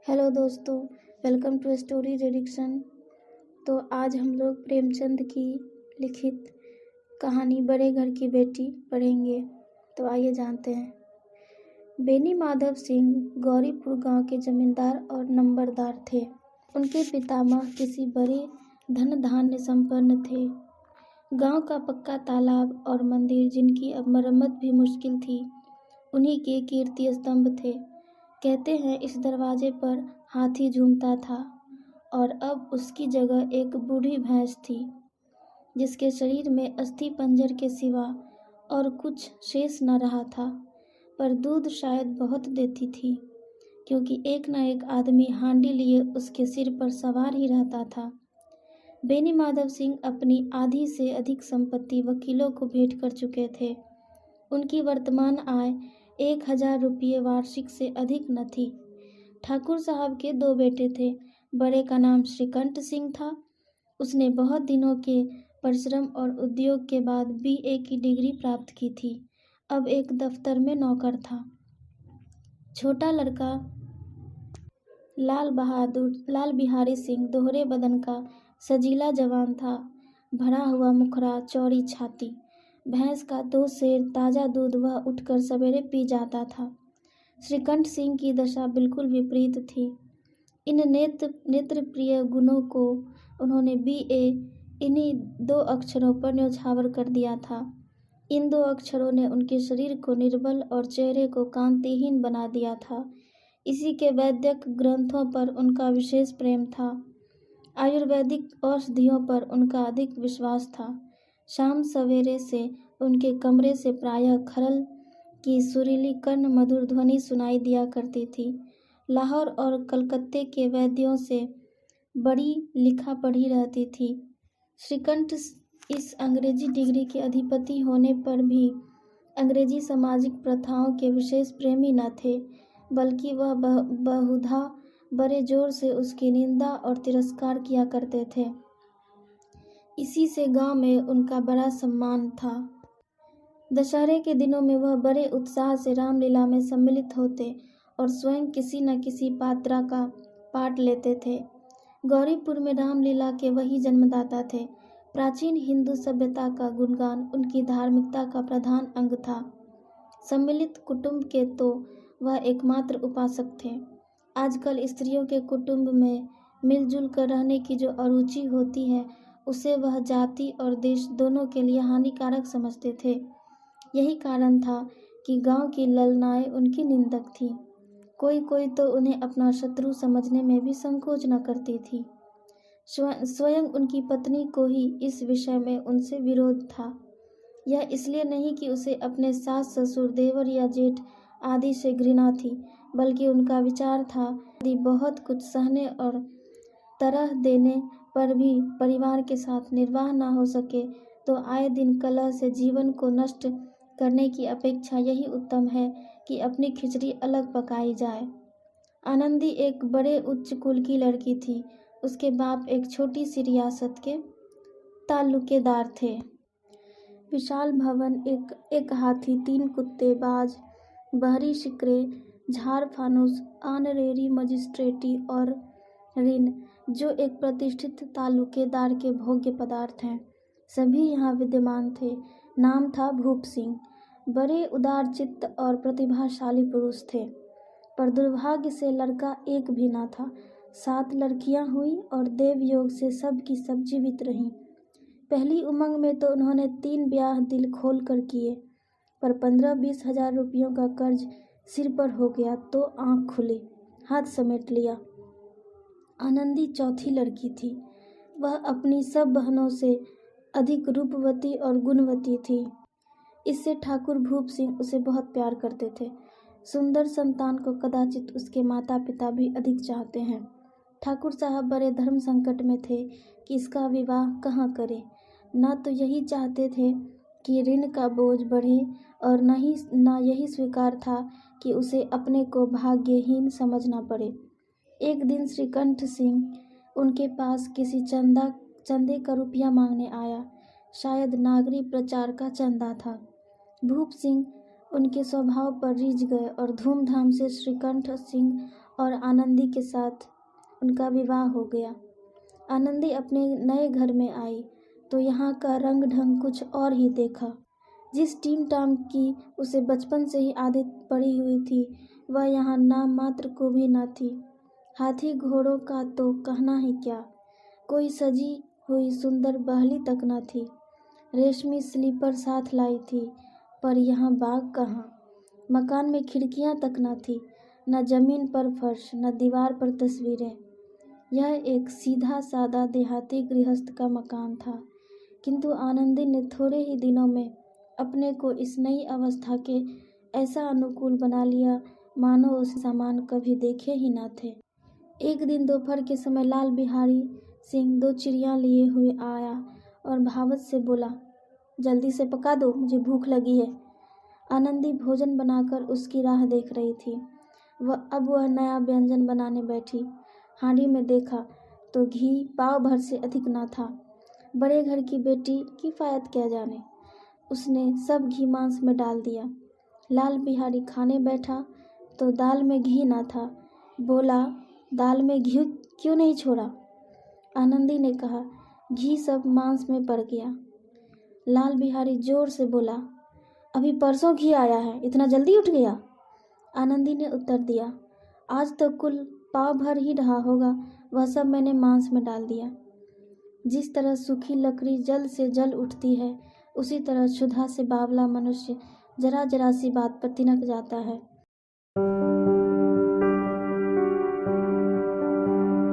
Hello दोस्तों, welcome to story deduction. तो आज हम लोग प्रेमचंद की लिखित कहानी बड़े घर की बेटी पढ़ेंगे। तो आइए जानते हैं। बेनी माधव सिंह गौरीपुर गांव के जमींदार और नंबरदार थे। उनके पितामह किसी बड़े धन धान्य संपन्न थे। गांव का पक्का तालाब और मंदिर, जिनकी अब मरम्मत भी मुश्किल थी, उन्हीं के कीर्ति स्तंभ थे। कहते हैं इस दरवाजे पर हाथी झूमता था और अब उसकी जगह एक बूढ़ी भैंस थी, जिसके शरीर में अस्थि पंजर के सिवा और कुछ शेष न रहा था। पर दूध शायद बहुत देती थी, क्योंकि एक न एक आदमी हांडी लिए उसके सिर पर सवार ही रहता था। बेनी माधव सिंह अपनी आधी से अधिक संपत्ति वकीलों को भेंट कर चुके थे। उनकी वर्तमान आय 1000 रुपये वार्षिक से अधिक न थी। ठाकुर साहब के 2 बेटे थे। बड़े का नाम श्रीकंठ सिंह था। उसने बहुत दिनों के परिश्रम और उद्योग के बाद BA की डिग्री प्राप्त की थी। अब एक दफ्तर में नौकर था। छोटा लड़का लाल बिहारी सिंह दोहरे बदन का सजीला जवान था। भरा हुआ मुखड़ा, चौड़ी छाती। भैंस का 2 सेर ताज़ा दूध वह उठकर सवेरे पी जाता था। श्रीकंठ सिंह की दशा बिल्कुल विपरीत थी। इन नेत्र प्रिय गुणों को उन्होंने BA इन्हीं 2 अक्षरों पर न्यौछावर कर दिया था। इन 2 अक्षरों ने उनके शरीर को निर्बल और चेहरे को कांतिहीन बना दिया था। इसी के वैद्यक ग्रंथों पर उनका विशेष प्रेम था। आयुर्वेदिक औषधियों पर उनका अधिक विश्वास था। शाम सवेरे से उनके कमरे से प्रायः खरल की सुरीली कर्ण मधुर ध्वनि सुनाई दिया करती थी। लाहौर और कलकत्ते के वैद्यों से बड़ी लिखा पढ़ी रहती थी। श्रीकंठ इस अंग्रेजी डिग्री के अधिपति होने पर भी अंग्रेजी सामाजिक प्रथाओं के विशेष प्रेमी न थे, बल्कि वह बहुधा बड़े जोर से उसकी निंदा और तिरस्कार किया करते थे। इसी से गांव में उनका बड़ा सम्मान था। दशहरे के दिनों में वह बड़े उत्साह से रामलीला में सम्मिलित होते और स्वयं किसी न किसी पात्रा का पाठ लेते थे। गौरीपुर में रामलीला के वही जन्मदाता थे। प्राचीन हिंदू सभ्यता का गुणगान उनकी धार्मिकता का प्रधान अंग था। सम्मिलित कुटुंब के तो वह एकमात्र उपासक थे। आजकल स्त्रियों के कुटुंब में मिलजुल कर रहने की जो अरुचि होती है, उसे वह जाति और देश दोनों के लिए हानिकारक समझते थे। यही कारण था कि गांव की ललनाएं उनकी निंदक थीं। कोई तो उन्हें अपना शत्रु समझने में भी संकोच न करती थी। स्वयं उनकी पत्नी को ही इस विषय में उनसे विरोध था। यह इसलिए नहीं कि उसे अपने सास ससुर, देवर या जेठ आदि से घृणा थी, बल्कि उनका विचार था यदि बहुत कुछ सहने और तरह देने पर भी परिवार के साथ निर्वाह न हो सके, तो आए दिन कलह से जीवन को नष्ट करने की अपेक्षा यही उत्तम है कि अपनी खिचड़ी अलग पकाई जाए। आनंदी एक बड़े उच्च कुल की लड़की थी। उसके बाप एक छोटी सी रियासत के ताल्लुकेदार थे। विशाल भवन, एक हाथी, 3 कुत्ते, बाज, बहरी शिकरे, झाड़ फानूस, ऑनरेरी मजिस्ट्रेटी और ऋण, जो एक प्रतिष्ठित ताल्लुकेदार के भोग्य पदार्थ हैं, सभी यहाँ विद्यमान थे। नाम था भूप सिंह। बड़े उदारचित्त और प्रतिभाशाली पुरुष थे, पर दुर्भाग्य से लड़का एक भी न था। 7 लड़कियां हुई और देवयोग से सब की सब जीवित रहीं। पहली उमंग में तो उन्होंने 3 ब्याह दिल खोल कर किए, पर 15-20 हजार रुपयों का कर्ज सिर पर हो गया तो आंख खुली, हाथ समेट लिया। आनंदी चौथी लड़की थी। वह अपनी सब बहनों से अधिक रूपवती और गुणवती थी। इससे ठाकुर भूप सिंह उसे बहुत प्यार करते थे। सुंदर संतान को कदाचित उसके माता पिता भी अधिक चाहते हैं। ठाकुर साहब बड़े धर्म संकट में थे कि इसका विवाह कहाँ करें। न तो यही चाहते थे कि ऋण का बोझ बढ़े, और न यही स्वीकार था कि उसे अपने को भाग्यहीन समझना पड़े। एक दिन श्रीकंठ सिंह उनके पास किसी चंदे का रुपया मांगने आया। शायद नागरी प्रचार का चंदा था। भूप सिंह उनके स्वभाव पर रीझ गए और धूमधाम से श्रीकंठ सिंह और आनंदी के साथ उनका विवाह हो गया। आनंदी अपने नए घर में आई तो यहाँ का रंग ढंग कुछ और ही देखा। जिस टीम टाम की उसे बचपन से ही आदत पड़ी हुई थी वह यहाँ नाम मात्र को भी न थी। हाथी घोड़ों का तो कहना ही क्या, कोई सजी हुई सुंदर बहली तक न थी। रेशमी स्लीपर साथ लाई थी, पर यहाँ बाग कहाँ। मकान में खिड़कियाँ तक न थी, न जमीन पर फर्श, न दीवार पर तस्वीरें। यह एक सीधा सादा देहाती गृहस्थ का मकान था, किंतु आनंदी ने थोड़े ही दिनों में अपने को इस नई अवस्था के ऐसा अनुकूल बना लिया मानो उसे सामान कभी देखे ही न थे। एक दिन दोपहर के समय लाल बिहारी सिंह 2 चिड़िया लिए हुए आया और भावत से बोला, जल्दी से पका दो, मुझे भूख लगी है। आनंदी भोजन बनाकर उसकी राह देख रही थी। वह नया व्यंजन बनाने बैठी। हांडी में देखा तो घी पाव भर से अधिक न था। बड़े घर की बेटी किफायत क्या जाने, उसने सब घी मांस में डाल दिया। लाल बिहारी खाने बैठा तो दाल में घी न था। बोला, दाल में घी क्यों नहीं छोड़ा? आनंदी ने कहा, घी सब मांस में पड़ गया। लाल बिहारी जोर से बोला, अभी परसों घी आया है, इतना जल्दी उठ गया? आनंदी ने उत्तर दिया, आज तो कुल पाव भर ही रहा होगा, वह सब मैंने मांस में डाल दिया। जिस तरह सूखी लकड़ी जल से जल उठती है, उसी तरह क्षुधा से बावला मनुष्य जरा जरा सी बात पर तिनक जाता है।